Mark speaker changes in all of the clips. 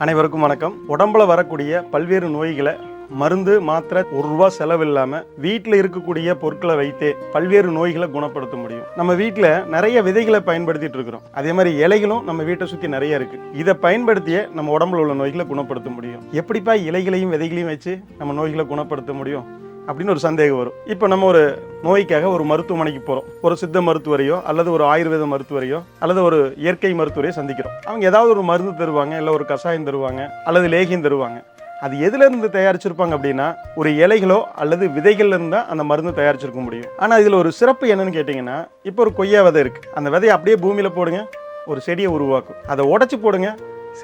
Speaker 1: அனைவருக்கும் வணக்கம். உடம்புல வரக்கூடிய பல்வேறு நோய்களை மருந்து மாத்திரை ₹1 செலவில்லாம வீட்டில் இருக்கக்கூடிய பொருட்களை வைத்தே பல்வேறு நோய்களை குணப்படுத்த முடியும். நம்ம வீட்டில் நிறைய விதைகளை பயன்படுத்திட்டு இருக்கிறோம். அதே மாதிரி இலைகளும் நம்ம வீட்டை சுற்றி நிறைய இருக்கு. இதை பயன்படுத்தியே நம்ம உடம்புல உள்ள நோய்களை குணப்படுத்த முடியும். எப்படிப்பா இலைகளையும் விதைகளையும் வச்சு நம்ம நோய்களை குணப்படுத்த முடியும் அப்படின்னு ஒரு சந்தேகம் வரும். இப்போ நம்ம ஒரு நோய்க்காக ஒரு மருத்துவமனைக்கு போகிறோம். ஒரு சித்த மருத்துவரையோ அல்லது ஒரு ஆயுர்வேத மருத்துவரையோ அல்லது ஒரு இயற்கை மருத்துவரையோ சந்திக்கிறோம். அவங்க ஏதாவது ஒரு மருந்து தருவாங்க, இல்லை ஒரு கஷாயம் தருவாங்க அல்லது லேகியம் தருவாங்க. அது எதுலேருந்து தயாரிச்சிருப்பாங்க அப்படின்னா ஒரு இலைகளோ அல்லது விதைகள்ல இருந்தா அந்த மருந்து தயாரிச்சிருக்க முடியும். ஆனால் இதில் ஒரு சிறப்பு என்னன்னு கேட்டிங்கன்னா, இப்போ ஒரு கொய்யா விதை இருக்குது. அந்த விதையை அப்படியே பூமியில் போடுங்க, ஒரு செடியை உருவாக்கும். அதை உடச்சி போடுங்க,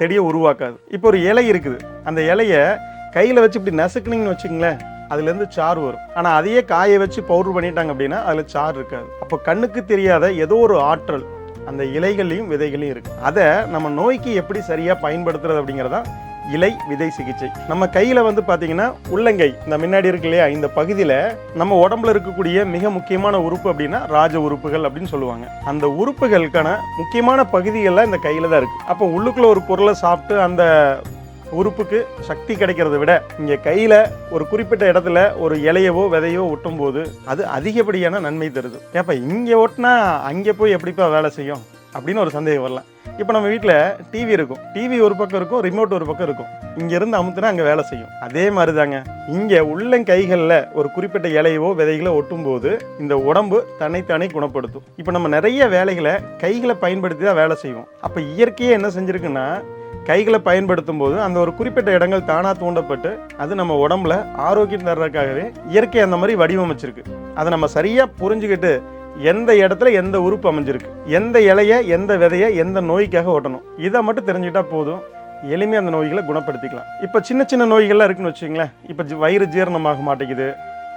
Speaker 1: செடியை உருவாக்காது. இப்போ ஒரு இலை இருக்குது. அந்த இலையை கையில் வச்சு இப்படி நசுக்குனீங்கன்னு வச்சுங்களேன், அதுலேருந்து சாறு வரும். ஆனால் அதையே காய வச்சு பவுடர் பண்ணிட்டாங்க அப்படின்னா அதில் சாறு இருக்காது. அப்போ கண்ணுக்கு தெரியாத ஏதோ ஒரு ஆற்றல் அந்த இலைகளையும் விதைகளையும் இருக்குது. அதை நம்ம நோய்க்கு எப்படி சரியாக பயன்படுத்துறது அப்படிங்கிறதா இலை விதை சிகிச்சை. நம்ம கையில் பார்த்தீங்கன்னா உள்ளங்கை இந்த முன்னாடி இருக்கு இல்லையா, இந்த பகுதியில் நம்ம உடம்புல இருக்கக்கூடிய மிக முக்கியமான உறுப்பு அப்படின்னா ராஜ உறுப்புகள் அப்படின்னு சொல்லுவாங்க. அந்த உறுப்புகளுக்கான முக்கியமான பகுதிகள்லாம் இந்த கையில் தான் இருக்குது. அப்போ உள்ளுக்குள்ள ஒரு பொருளை சாப்பிட்டு அந்த உறுப்புக்கு சக்தி கிடைக்கிறத விட இங்கே கையில் ஒரு குறிப்பிட்ட இடத்துல ஒரு இலையவோ விதையோ ஒட்டும் போது அது அதிகப்படியான நன்மை தருது. ஏப்பா இங்கே ஒட்டினா அங்கே போய் எப்படிப்பா வேலை செய்யும் அப்படின்னு ஒரு சந்தேகம் வரலாம். இப்போ நம்ம வீட்டில் டிவி இருக்கும். டிவி ஒரு பக்கம் இருக்கும், ரிமோட் ஒரு பக்கம் இருக்கும். இங்கேருந்து அமுத்துனா அங்கே வேலை செய்யும். அதே மாதிரி தாங்க இங்கே உள்ளங்கைகளில் ஒரு குறிப்பிட்ட இலையவோ விதைகளோ ஒட்டும் போது இந்த உடம்பு தன்னைத்தானே குணப்படுத்தும். இப்போ நம்ம நிறைய வேலைகளை கைகளை பயன்படுத்தி தான் வேலை செய்வோம். அப்போ இயற்கையே என்ன செஞ்சுருக்குன்னா, கைகளை பயன்படுத்தும் போது அந்த ஒரு குறிப்பிட்ட இடங்கள் தானாக தூண்டப்பட்டு அது நம்ம உடம்புல ஆரோக்கியம் தர்றதுக்காகவே இயற்கை அந்த மாதிரி வடிவமைச்சிருக்கு. அதை நம்ம சரியாக புரிஞ்சுக்கிட்டு எந்த இடத்துல எந்த உறுப்பு அமைஞ்சிருக்கு, எந்த இலையை எந்த விதையை எந்த நோய்க்காக ஓட்டணும், இதை மட்டும் தெரிஞ்சுக்கிட்டா போதும், எளிமையாக அந்த நோய்களை குணப்படுத்திக்கலாம். இப்போ சின்ன சின்ன நோய்கள்லாம் இருக்குன்னு வச்சுங்களேன். இப்போ வயிறு ஜீரணமாக மாட்டேங்குது,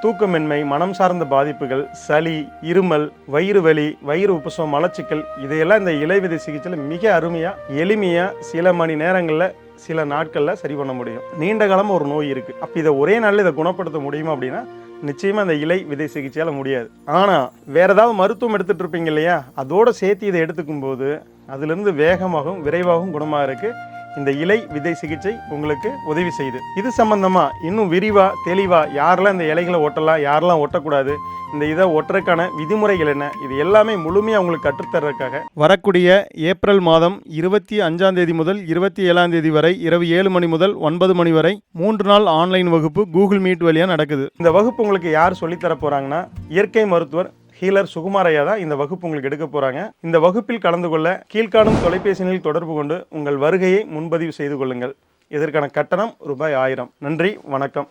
Speaker 1: தூக்கமின்மை, மனம் சார்ந்த பாதிப்புகள், சளி, இருமல், வயிறு வலி, வயிறு உப்புசம், மலச்சிக்கல், இதையெல்லாம் இந்த இலை விதை சிகிச்சையில் மிக அருமையாக எளிமையாக சில மணி நேரங்களில் சில நாட்களில் சரி பண்ண முடியும். நீண்ட காலமாக ஒரு நோய் இருக்குது. அப்போ இதை ஒரே நாளில் இதை குணப்படுத்த முடியுமா அப்படின்னா நிச்சயமாக அந்த இலை விதை சிகிச்சையால் முடியாது. ஆனால் வேறு ஏதாவது மருத்துவம் எடுத்துகிட்டு இருப்பீங்க இல்லையா, அதோடு சேர்த்து இதை எடுத்துக்கும் போது அதுலேருந்து வேகமாகவும் விரைவாகவும் குணமாக இருக்குது இந்த இலை விதை சிகிச்சை உங்களுக்கு உதவி செய்யுது. இது சம்பந்தமா இன்னும் விரிவா தெளிவா யாரெல்லாம் இந்த இலைகளை ஒட்டலாம், யாரெல்லாம் ஒட்டக்கூடாது, இந்த இதை ஒட்டுறதுக்கான விதிமுறைகள் என்ன, இது எல்லாமே முழுமையாக உங்களுக்கு கற்றுத்தர்றதுக்காக வரக்கூடிய ஏப்ரல் மாதம் 25 முதல் 27 வரை இரவு 7 மணி முதல் 9 மணி வரை 3 நாள் ஆன்லைன் வகுப்பு கூகுள் மீட் வழியாக நடக்குது. இந்த வகுப்பு உங்களுக்கு யார் சொல்லித்தர போறாங்கன்னா, இயற்கை மருத்துவர் ஹீலர் சுகுமாரையா தான் இந்த வகுப்பு உங்களுக்கு எடுக்க போறாங்க. இந்த வகுப்பில் கலந்து கொள்ள கீழ்காணும் தொலைபேசியில் தொடர்பு கொண்டு உங்கள் வருகையை முன்பதிவு செய்து கொள்ளுங்கள். இதற்கான கட்டணம் ₹1000. நன்றி, வணக்கம்.